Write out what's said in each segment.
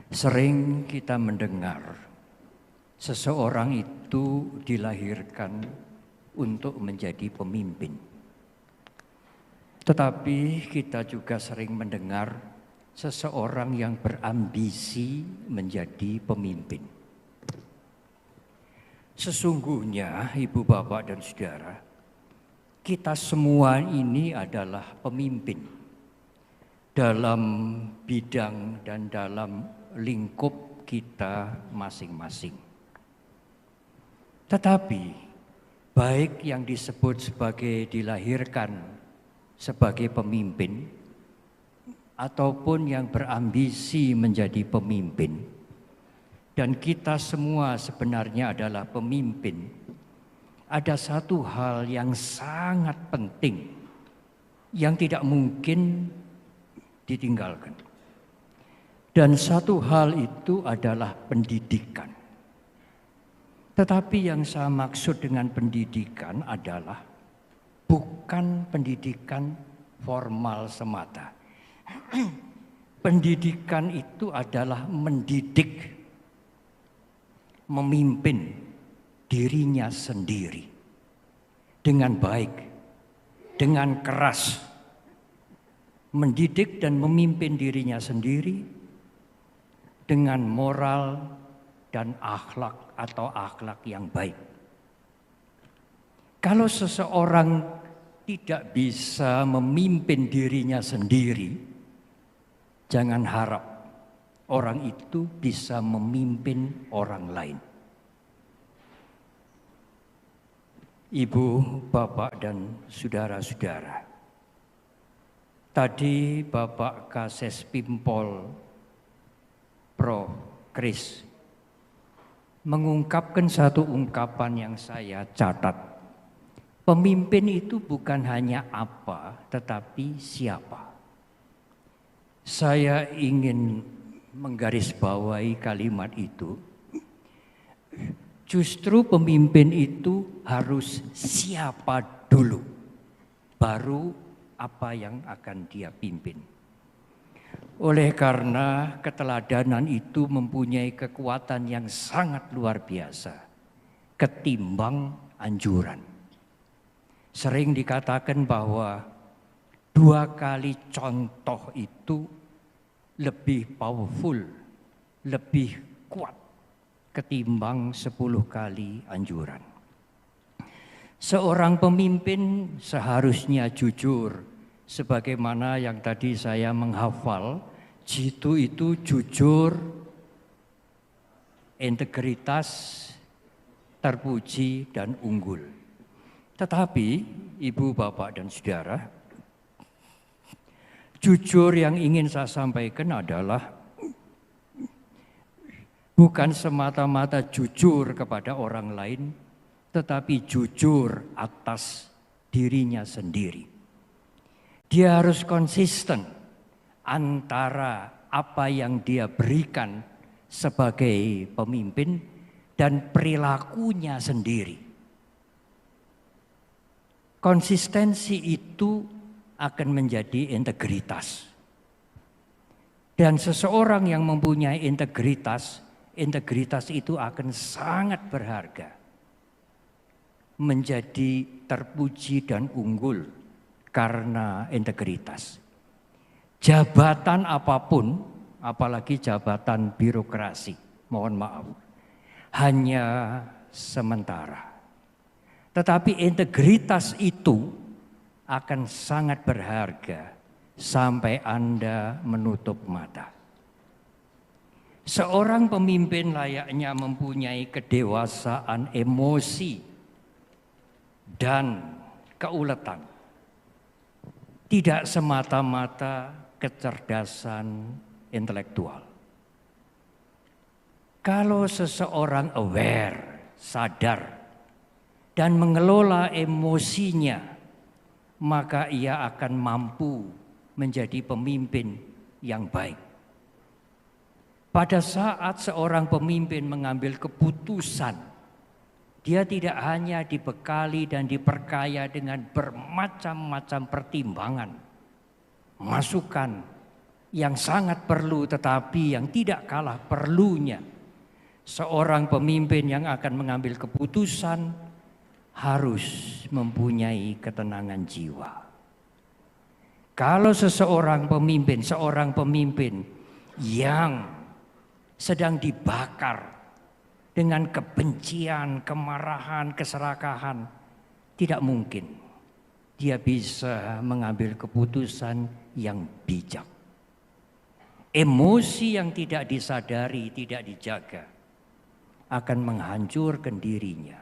Sering kita mendengar seseorang itu dilahirkan untuk menjadi pemimpin. Tetapi kita juga sering mendengar seseorang yang berambisi menjadi pemimpin. Sesungguhnya Ibu, Bapak, dan Saudara, kita semua ini adalah pemimpin dalam bidang dan dalam lingkup kita masing-masing. Tetapi baik yang disebut sebagai dilahirkan sebagai pemimpin ataupun yang berambisi menjadi pemimpin, dan kita semua sebenarnya adalah pemimpin, ada satu hal yang sangat penting yang tidak mungkin ditinggalkan. Dan satu hal itu adalah pendidikan. Tetapi yang saya maksud dengan pendidikan adalah bukan pendidikan formal semata. Pendidikan itu adalah mendidik, memimpin dirinya sendiri dengan baik, dengan keras. Mendidik dan memimpin dirinya sendiri dengan moral dan akhlak atau akhlak yang baik. Kalau seseorang tidak bisa memimpin dirinya sendiri, jangan harap orang itu bisa memimpin orang lain. Ibu, Bapak, dan saudara-saudara, tadi Bapak Kases Pimpol Prof. Kris mengungkapkan satu ungkapan yang saya catat. Pemimpin itu bukan hanya apa, tetapi siapa. Saya ingin menggarisbawahi kalimat itu. Justru pemimpin itu harus siapa dulu, baru apa yang akan dia pimpin. Oleh karena keteladanan itu mempunyai kekuatan yang sangat luar biasa ketimbang anjuran. Sering dikatakan bahwa 2 kali contoh itu lebih powerful, lebih kuat ketimbang 10 kali anjuran. Seorang pemimpin seharusnya jujur. Sebagaimana yang tadi saya menghafal, jitu itu jujur, integritas, terpuji, dan unggul. Tetapi Ibu, Bapak, dan Saudara, jujur yang ingin saya sampaikan adalah bukan semata-mata jujur kepada orang lain, tetapi jujur atas dirinya sendiri. Dia harus konsisten antara apa yang dia berikan sebagai pemimpin dan perilakunya sendiri. Konsistensi itu akan menjadi integritas. Dan seseorang yang mempunyai integritas itu akan sangat berharga. Menjadi terpuji dan unggul karena integritas. Jabatan apapun, apalagi jabatan birokrasi, mohon maaf, hanya sementara. Tetapi integritas itu akan sangat berharga sampai Anda menutup mata. Seorang pemimpin layaknya mempunyai kedewasaan emosi dan keuletan. Tidak semata-mata kecerdasan intelektual. Kalau seseorang aware, sadar, dan mengelola emosinya, maka ia akan mampu menjadi pemimpin yang baik. Pada saat seorang pemimpin mengambil keputusan, dia tidak hanya dibekali dan diperkaya dengan bermacam-macam pertimbangan, masukan, yang sangat perlu tetapi yang tidak kalah perlunya seorang pemimpin yang akan mengambil keputusan harus mempunyai ketenangan jiwa. Kalau seorang pemimpin yang sedang dibakar dengan kebencian, kemarahan, keserakahan, tidak mungkin dia bisa mengambil keputusan yang bijak. Emosi yang tidak disadari, tidak dijaga akan menghancurkan dirinya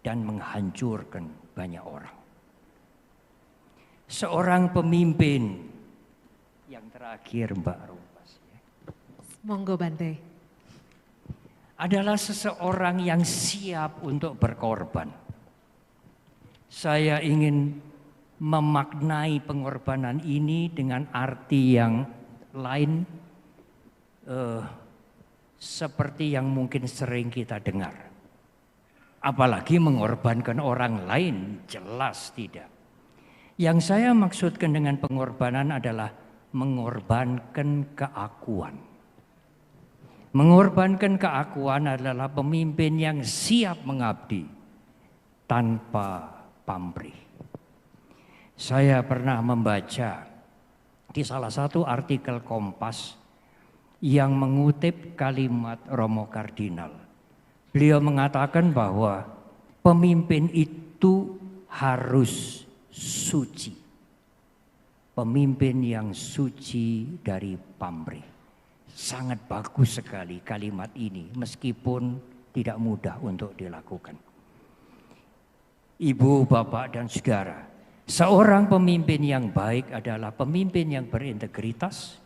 dan menghancurkan banyak orang. Seorang pemimpin yang terakhir, Mbak Rupas, monggo Bante, adalah seseorang yang siap untuk berkorban. Saya ingin memaknai pengorbanan ini dengan arti yang lain, seperti yang mungkin sering kita dengar. Apalagi mengorbankan orang lain, jelas tidak. Yang saya maksudkan dengan pengorbanan adalah mengorbankan keakuan. Mengorbankan keakuan adalah pemimpin yang siap mengabdi tanpa pamrih. Saya pernah membaca di salah satu artikel Kompas yang mengutip kalimat Romo Kardinal. Beliau mengatakan bahwa pemimpin itu harus suci. Pemimpin yang suci dari pamrih. Sangat bagus sekali kalimat ini meskipun tidak mudah untuk dilakukan. Ibu, bapak dan saudara, seorang pemimpin yang baik adalah pemimpin yang berintegritas,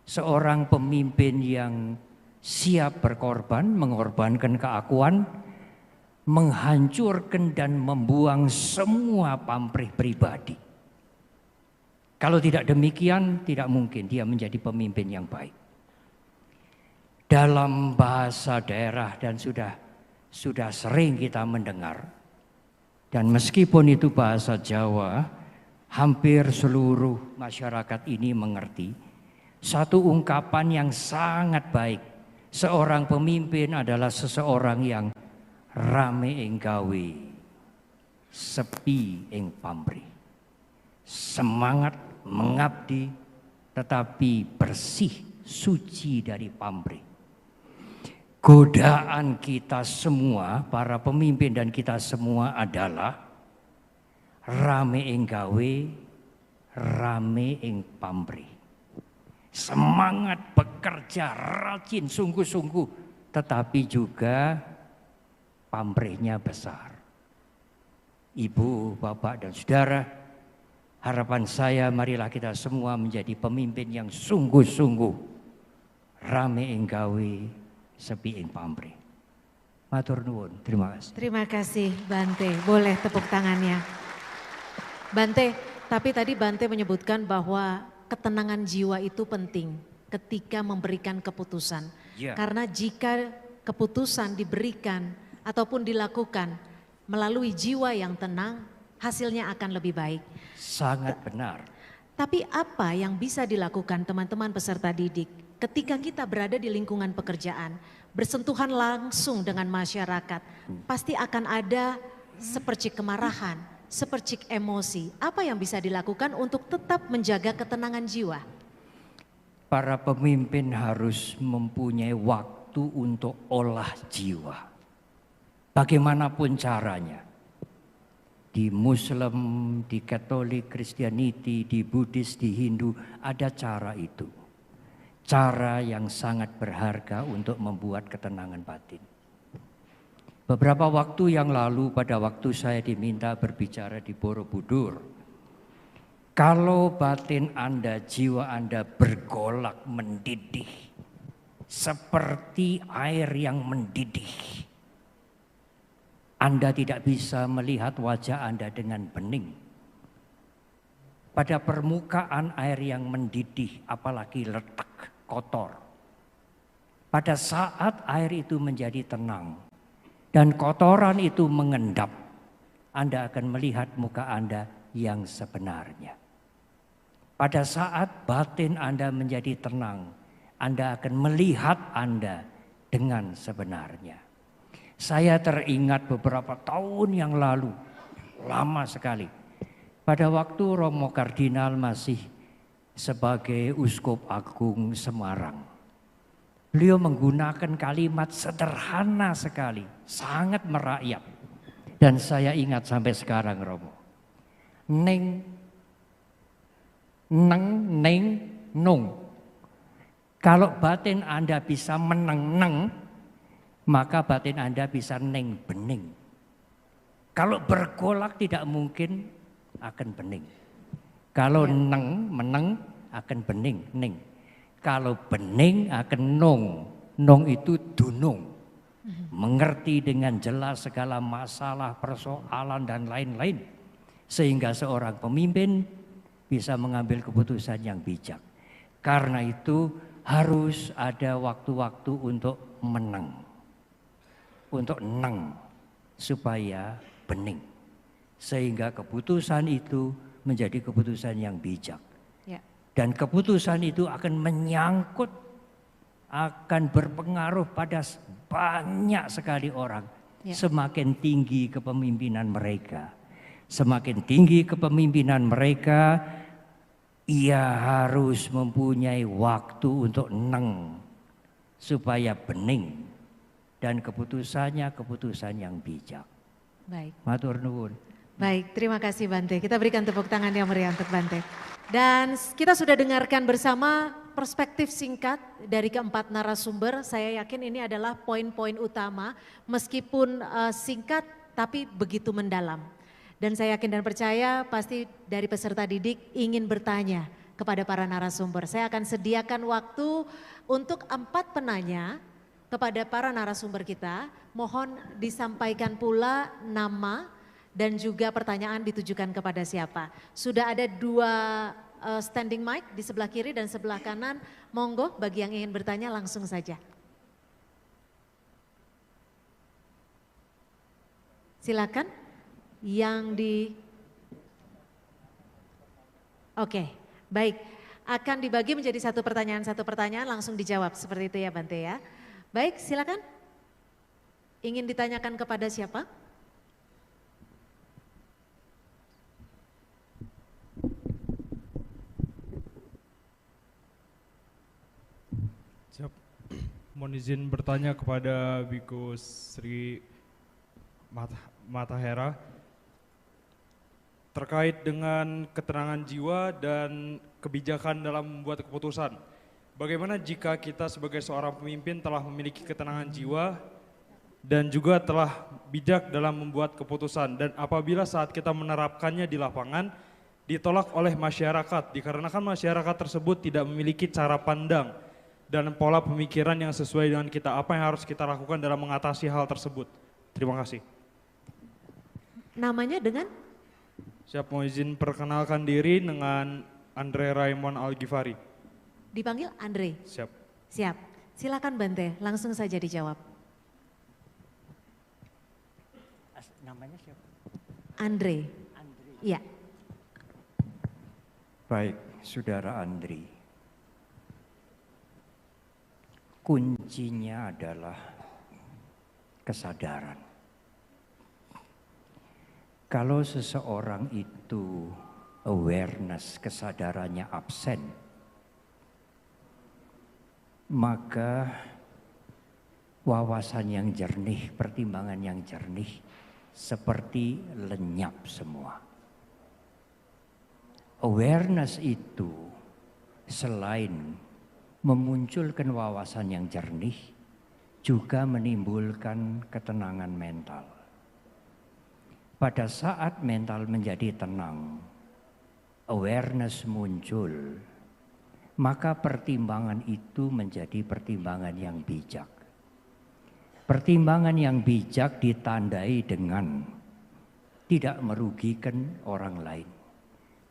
seorang pemimpin yang siap berkorban, mengorbankan keakuan, menghancurkan dan membuang semua pamrih pribadi. Kalau tidak demikian, tidak mungkin dia menjadi pemimpin yang baik. Dalam bahasa daerah dan sudah sering kita mendengar, dan meskipun itu bahasa Jawa, hampir seluruh masyarakat ini mengerti. Satu ungkapan yang sangat baik, seorang pemimpin adalah seseorang yang rame ing gawe, sepi ing pamrih. Semangat mengabdi tetapi bersih, suci dari pamrih. Godaan kita semua, para pemimpin dan kita semua adalah rame ing gawe, rame ing pamrih. Semangat bekerja, rajin, sungguh-sungguh, tetapi juga pamrihnya besar. Ibu, bapak dan saudara, harapan saya marilah kita semua menjadi pemimpin yang sungguh-sungguh, rame ing gawe, sepi ing pamrih. Matur nuwun, terima kasih. Terima kasih Bante, boleh tepuk tangannya. Bante, tapi tadi Bante menyebutkan bahwa ketenangan jiwa itu penting ketika memberikan keputusan. Ya. Karena jika keputusan diberikan ataupun dilakukan melalui jiwa yang tenang, hasilnya akan lebih baik. Sangat benar. Tapi apa yang bisa dilakukan teman-teman peserta didik ketika kita berada di lingkungan pekerjaan, bersentuhan langsung dengan masyarakat, pasti akan ada sepercik kemarahan, sepercik emosi. Apa yang bisa dilakukan untuk tetap menjaga ketenangan jiwa? Para pemimpin harus mempunyai waktu untuk olah jiwa. Bagaimanapun caranya. Di Muslim, di Katolik, Kristianiti, di Buddhis, di Hindu, ada cara itu. Cara yang sangat berharga untuk membuat ketenangan batin. Beberapa waktu yang lalu pada waktu saya diminta berbicara di Borobudur, kalau batin Anda, jiwa Anda bergolak mendidih seperti air yang mendidih, Anda tidak bisa melihat wajah Anda dengan bening. Pada permukaan air yang mendidih, apalagi letak, kotor. Pada saat air itu menjadi tenang dan kotoran itu mengendap, Anda akan melihat muka Anda yang sebenarnya. Pada saat batin Anda menjadi tenang, Anda akan melihat Anda dengan sebenarnya. Saya teringat beberapa tahun yang lalu, lama sekali. Pada waktu Romo Kardinal masih sebagai Uskup Agung Semarang. Beliau menggunakan kalimat sederhana sekali, sangat merakyat. Dan saya ingat sampai sekarang, Romo. Neng, neng, neng, nung. Kalau batin Anda bisa meneng-neng, maka batin Anda bisa neng bening. Kalau bergolak tidak mungkin akan bening. Kalau neng, meneng akan bening, ning. Kalau bening akan nong. Nong itu dunung. Mengerti dengan jelas segala masalah, persoalan dan lain-lain. Sehingga seorang pemimpin bisa mengambil keputusan yang bijak. Karena itu harus ada waktu-waktu untuk meneng. Untuk neng. Supaya bening. Sehingga keputusan itu menjadi keputusan yang bijak. Ya. Dan keputusan itu akan menyangkut, akan berpengaruh pada banyak sekali orang. Ya. Semakin tinggi kepemimpinan mereka. Semakin tinggi kepemimpinan mereka, ia harus mempunyai waktu untuk neng. Supaya bening. Dan keputusannya keputusan yang bijak. Baik. Matur nuwun. Baik, terima kasih Bante. Kita berikan tepuk tangan yang meriah untuk Bante. Dan kita sudah dengarkan bersama perspektif singkat dari keempat narasumber. Saya yakin ini adalah poin-poin utama meskipun singkat tapi begitu mendalam. Dan saya yakin dan percaya pasti dari peserta didik ingin bertanya kepada para narasumber. Saya akan sediakan waktu untuk 4 penanya kepada para narasumber kita. Mohon disampaikan pula nama dan juga pertanyaan ditujukan kepada siapa. Sudah ada 2 standing mic di sebelah kiri dan sebelah kanan. Monggo bagi yang ingin bertanya langsung saja. Silakan yang di... Oke, baik. Akan dibagi menjadi satu pertanyaan langsung dijawab seperti itu ya Bante ya. Baik, silakan. Ingin ditanyakan kepada siapa? Siap. Mohon izin bertanya kepada Biku Sri Matahera terkait dengan ketenangan jiwa dan kebijakan dalam membuat keputusan. Bagaimana jika kita sebagai seorang pemimpin telah memiliki ketenangan jiwa dan juga telah bijak dalam membuat keputusan, dan apabila saat kita menerapkannya di lapangan ditolak oleh masyarakat dikarenakan masyarakat tersebut tidak memiliki cara pandang dan pola pemikiran yang sesuai dengan kita, apa yang harus kita lakukan dalam mengatasi hal tersebut? Terima kasih. Namanya dengan? Siap, mau izin perkenalkan diri dengan Andre Raymond Al-Ghifari. Dipanggil Andre? Siap. Siap. Silakan Bante, langsung saja dijawab. Namanya siapa? Andre. Iya. Baik, Saudara Andri. Kuncinya adalah kesadaran. Kalau seseorang itu awareness, kesadarannya absen, maka wawasan yang jernih, pertimbangan yang jernih seperti lenyap semua. Awareness itu selain memunculkan wawasan yang jernih, juga menimbulkan ketenangan mental. Pada saat mental menjadi tenang, awareness muncul, maka pertimbangan itu menjadi pertimbangan yang bijak. Pertimbangan yang bijak ditandai dengan tidak merugikan orang lain,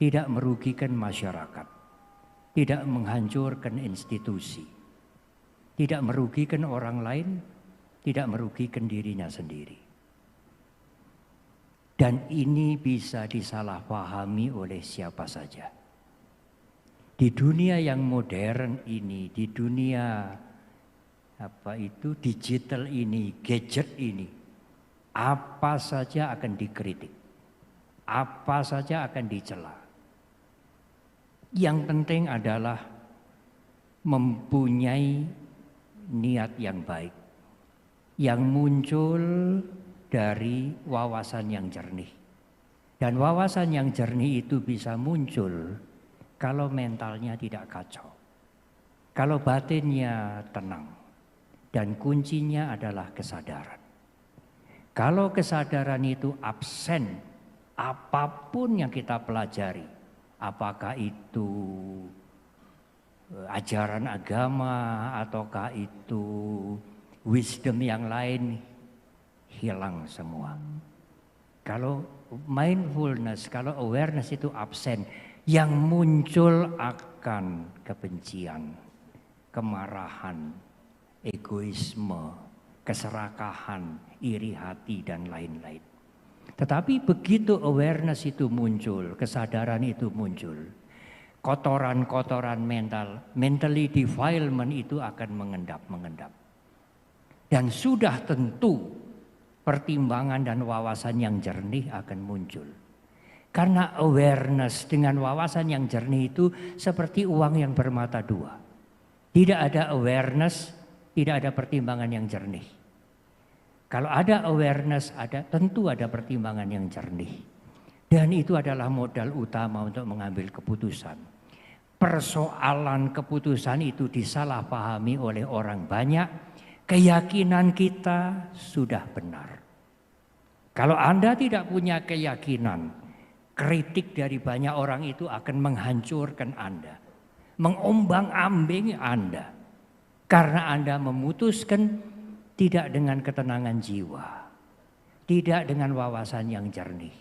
tidak merugikan masyarakat, tidak menghancurkan institusi, tidak merugikan orang lain, tidak merugikan dirinya sendiri. Dan ini bisa disalahpahami oleh siapa saja. Di dunia yang modern ini, di dunia digital ini, gadget ini, apa saja akan dikritik, apa saja akan dicela. Yang penting adalah mempunyai niat yang baik, yang muncul dari wawasan yang jernih. Dan wawasan yang jernih itu bisa muncul kalau mentalnya tidak kacau, kalau batinnya tenang, dan kuncinya adalah kesadaran. Kalau kesadaran itu absen, apapun yang kita pelajari, apakah itu ajaran agama ataukah itu wisdom yang lain, hilang semua. Kalau mindfulness, kalau awareness itu absen, yang muncul akan kebencian, kemarahan, egoisme, keserakahan, iri hati, dan lain-lain. Tetapi begitu awareness itu muncul, kesadaran itu muncul, kotoran-kotoran mental, mentally defilement itu akan mengendap. Dan sudah tentu pertimbangan dan wawasan yang jernih akan muncul. Karena awareness dengan wawasan yang jernih itu seperti uang yang bermata dua. Tidak ada awareness, tidak ada pertimbangan yang jernih. Kalau ada awareness, tentu ada pertimbangan yang jernih. Dan itu adalah modal utama untuk mengambil keputusan. Persoalan keputusan itu disalahpahami oleh orang banyak. Keyakinan kita sudah benar. Kalau Anda tidak punya keyakinan, kritik dari banyak orang itu akan menghancurkan Anda, mengombang-ambing Anda. Karena Anda memutuskan tidak dengan ketenangan jiwa, tidak dengan wawasan yang jernih.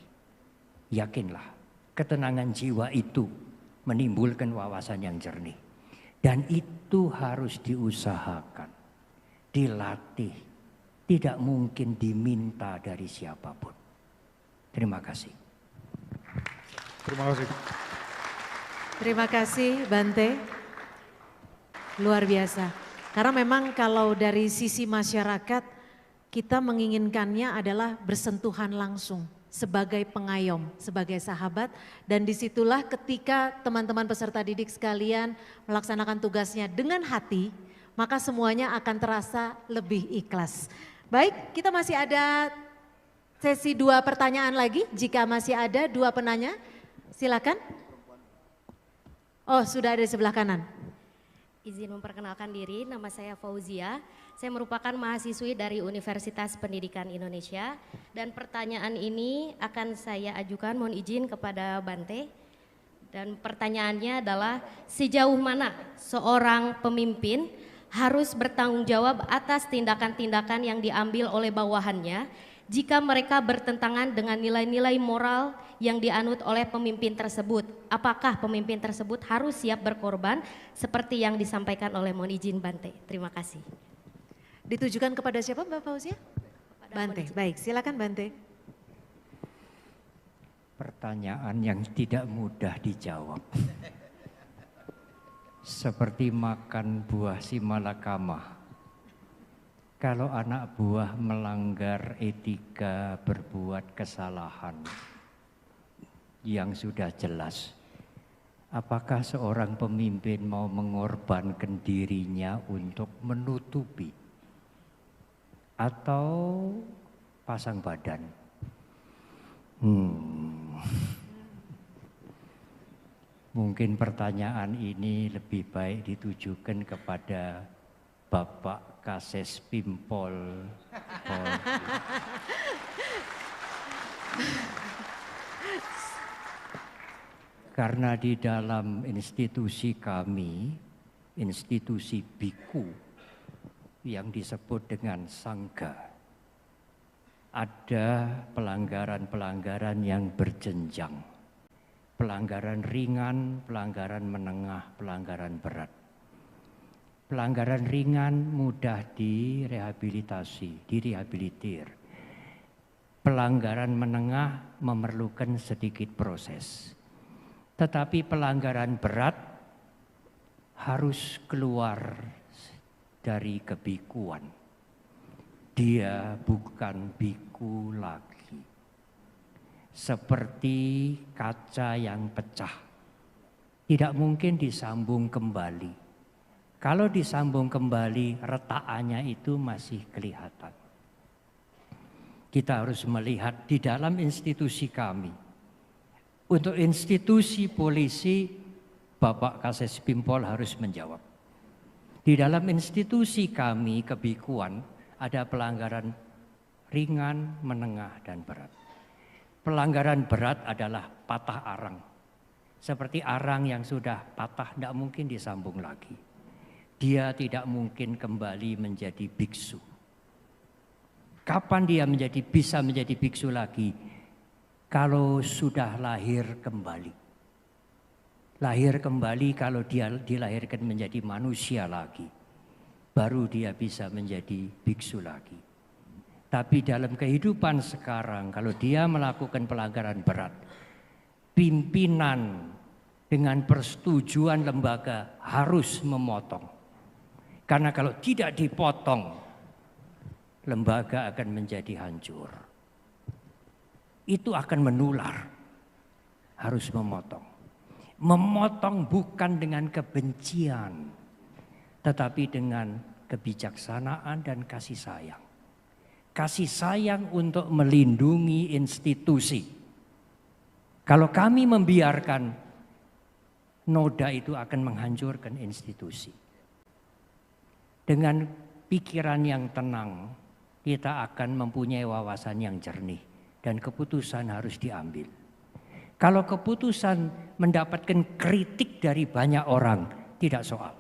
Yakinlah, ketenangan jiwa itu menimbulkan wawasan yang jernih. Dan itu harus diusahakan, dilatih, tidak mungkin diminta dari siapapun. Terima kasih. Terima kasih. Terima kasih Bante. Luar biasa. Karena memang kalau dari sisi masyarakat, kita menginginkannya adalah bersentuhan langsung sebagai pengayom, sebagai sahabat. Dan disitulah ketika teman-teman peserta didik sekalian melaksanakan tugasnya dengan hati, maka semuanya akan terasa lebih ikhlas. Baik, kita masih ada sesi 2 pertanyaan lagi. Jika masih ada 2 penanya, silakan. Oh, sudah ada di sebelah kanan. Izin memperkenalkan diri, nama saya Fauzia. Saya merupakan mahasiswi dari Universitas Pendidikan Indonesia. Dan pertanyaan ini akan saya ajukan, mohon izin kepada Bante. Dan pertanyaannya adalah, sejauh mana seorang pemimpin harus bertanggung jawab atas tindakan-tindakan yang diambil oleh bawahannya jika mereka bertentangan dengan nilai-nilai moral yang dianut oleh pemimpin tersebut. Apakah pemimpin tersebut harus siap berkorban seperti yang disampaikan oleh mohon izin Bante? Terima kasih. Ditujukan kepada siapa Mbak Fauzia? Bante, baik silakan Bante. Pertanyaan yang tidak mudah dijawab. Seperti makan buah si malakama. Kalau anak buah melanggar etika, berbuat kesalahan yang sudah jelas, apakah seorang pemimpin mau mengorbankan dirinya untuk menutupi atau pasang badan? Mungkin pertanyaan ini lebih baik ditujukan kepada Bapak Kases Pimpol. Karena di dalam institusi kami, institusi biku yang disebut dengan sangga, ada pelanggaran-pelanggaran yang berjenjang. Pelanggaran ringan, pelanggaran menengah, pelanggaran berat. Pelanggaran ringan mudah direhabilitasi, direhabilitir. Pelanggaran menengah memerlukan sedikit proses. Tetapi pelanggaran berat harus keluar dari kebikuan. Dia bukan biku lagi. Seperti kaca yang pecah. Tidak mungkin disambung kembali. Kalau disambung kembali, retakannya itu masih kelihatan. Kita harus melihat di dalam institusi kami. Untuk institusi polisi, Bapak Kasès Pimpol harus menjawab. Di dalam institusi kami kebikuan ada pelanggaran ringan, menengah, dan berat. Pelanggaran berat adalah patah arang. Seperti arang yang sudah patah tidak mungkin disambung lagi. Dia tidak mungkin kembali menjadi biksu. Kapan dia bisa menjadi biksu lagi? Kalau sudah lahir kembali. Lahir kembali kalau dia dilahirkan menjadi manusia lagi. Baru dia bisa menjadi biksu lagi. Tapi dalam kehidupan sekarang kalau dia melakukan pelanggaran berat, pimpinan dengan persetujuan lembaga harus memotong. Karena kalau tidak dipotong, lembaga akan menjadi hancur. Itu akan menular. Harus memotong. Memotong bukan dengan kebencian, tetapi dengan kebijaksanaan dan kasih sayang. Kasih sayang untuk melindungi institusi. Kalau kami membiarkan, noda itu akan menghancurkan institusi. Dengan pikiran yang tenang, kita akan mempunyai wawasan yang jernih dan keputusan harus diambil. Kalau keputusan mendapatkan kritik dari banyak orang, tidak soal.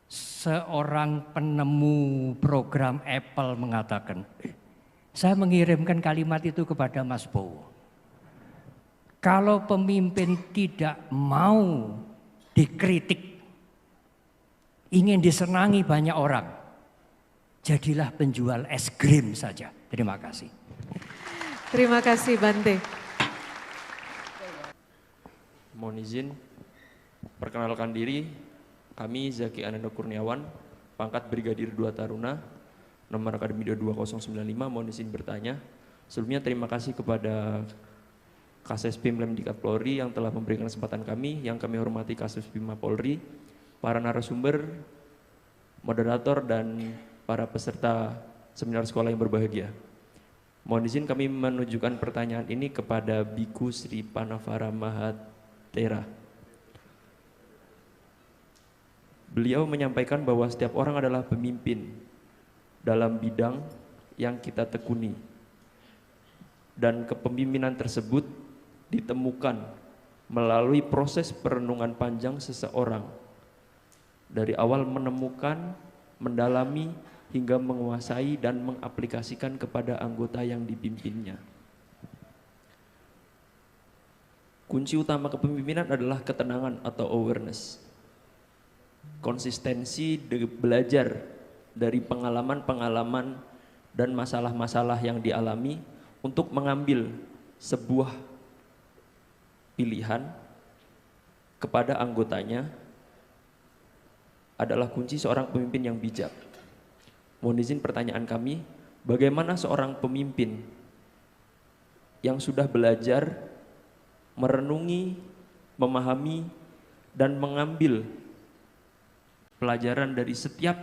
Seorang penemu program Apple mengatakan, saya mengirimkan kalimat itu kepada Mas Bowo. Kalau pemimpin tidak mau dikritik, ingin disenangi banyak orang, jadilah penjual es krim saja. Terima kasih. Terima kasih Bante. Mohon izin, perkenalkan diri. Kami Zaki Ananda Kurniawan, pangkat Brigadir 2 Taruna, nomor Akademi 2095, mohon izin bertanya. Sebelumnya terima kasih kepada Kasès Pim Lemdiklat Polri yang telah memberikan kesempatan kami, yang kami hormati Kasès Pim Polri, para narasumber, moderator, dan para peserta seminar sekolah yang berbahagia. Mohon izin kami menunjukkan pertanyaan ini kepada Biku Sri Panavara Mahatera. Beliau menyampaikan bahwa setiap orang adalah pemimpin dalam bidang yang kita tekuni. Dan kepemimpinan tersebut ditemukan melalui proses perenungan panjang seseorang. Dari awal menemukan, mendalami, hingga menguasai dan mengaplikasikan kepada anggota yang dipimpinnya. Kunci utama kepemimpinan adalah ketenangan atau awareness. Konsistensi belajar dari pengalaman-pengalaman dan masalah-masalah yang dialami untuk mengambil sebuah pilihan kepada anggotanya adalah kunci seorang pemimpin yang bijak. Mohon izin pertanyaan kami, bagaimana seorang pemimpin yang sudah belajar merenungi, memahami, dan mengambil pelajaran dari setiap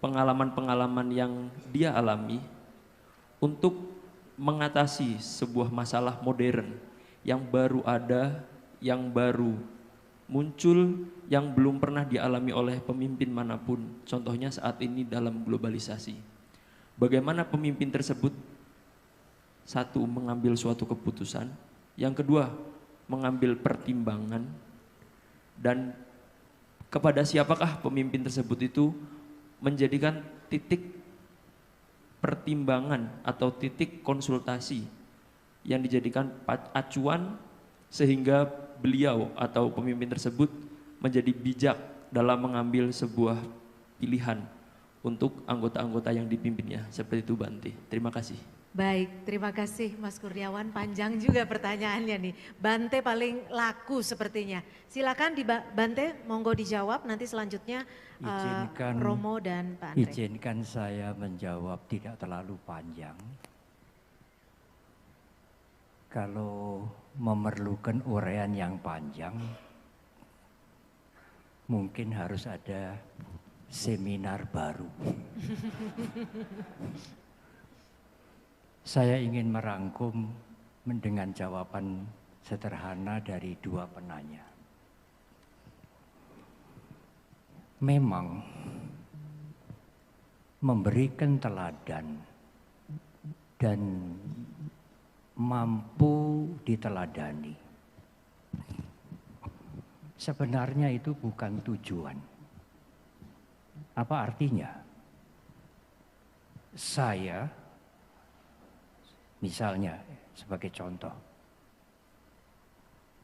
pengalaman-pengalaman yang dia alami untuk mengatasi sebuah masalah modern yang baru ada, yang baru muncul, yang belum pernah dialami oleh pemimpin manapun, contohnya saat ini dalam globalisasi. Bagaimana pemimpin tersebut? Satu, mengambil suatu keputusan. Yang kedua, mengambil pertimbangan. Dan kepada siapakah pemimpin tersebut itu menjadikan titik pertimbangan atau titik konsultasi yang dijadikan acuan sehingga beliau atau pemimpin tersebut menjadi bijak dalam mengambil sebuah pilihan untuk anggota-anggota yang dipimpinnya. Seperti itu Bante. Terima kasih. Baik, terima kasih Mas Kurniawan. Panjang juga pertanyaannya nih. Bante paling laku sepertinya. Silakan di Bante, monggo dijawab. Nanti selanjutnya Romo dan Pak Andre. Izinkan saya menjawab tidak terlalu panjang. Kalau memerlukan uraian yang panjang, mungkin harus ada seminar baru. Saya ingin merangkum dengan jawaban sederhana dari dua penanya. Memang memberikan teladan dan mampu diteladani sebenarnya itu bukan tujuan. Apa artinya? Saya misalnya sebagai contoh,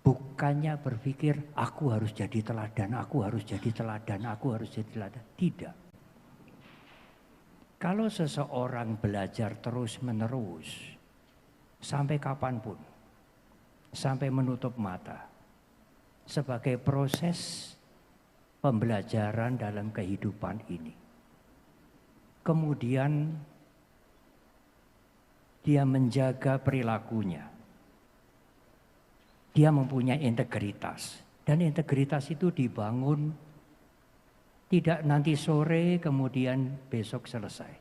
bukannya berpikir aku harus jadi teladan, aku harus jadi teladan, aku harus jadi teladan. Tidak. Kalau seseorang belajar terus-menerus sampai kapanpun, sampai menutup mata, sebagai proses pembelajaran dalam kehidupan ini, kemudian dia menjaga perilakunya. Dia mempunyai integritas. Dan integritas itu dibangun tidak nanti sore kemudian besok selesai.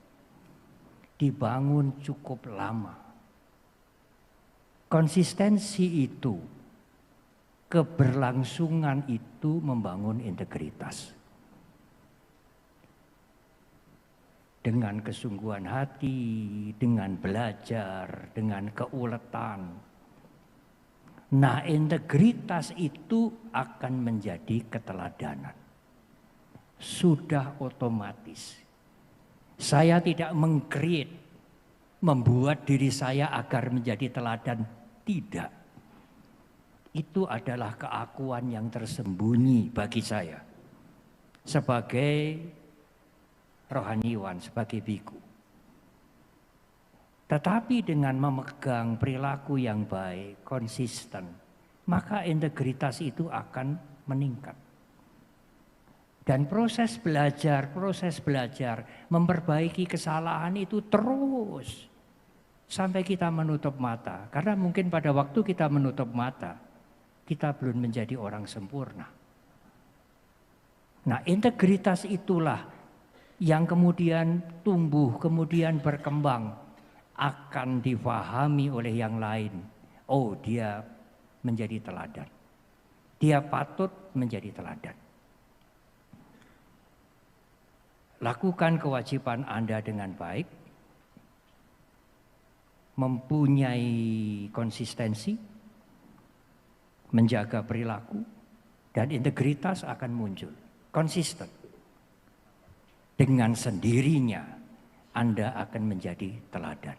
Dibangun cukup lama. Konsistensi itu, keberlangsungan itu membangun integritas. Dengan kesungguhan hati, dengan belajar, dengan keuletan. Nah, integritas itu akan menjadi keteladanan. Sudah otomatis. Saya tidak meng-create, membuat diri saya agar menjadi teladan. Tidak. Itu adalah keakuan yang tersembunyi bagi saya. Sebagai rohaniwan, sebagai biku. Tetapi dengan memegang perilaku yang baik, konsisten, maka integritas itu akan meningkat. Dan proses belajar, memperbaiki kesalahan itu terus. Sampai kita menutup mata. Karena mungkin pada waktu kita menutup mata, kita belum menjadi orang sempurna. Nah, integritas itulah yang kemudian tumbuh, kemudian berkembang, akan difahami oleh yang lain. Oh, dia menjadi teladan. Dia patut menjadi teladan. Lakukan kewajiban Anda dengan baik, mempunyai konsistensi, menjaga perilaku, dan integritas akan muncul. Konsisten. Dengan sendirinya Anda akan menjadi teladan.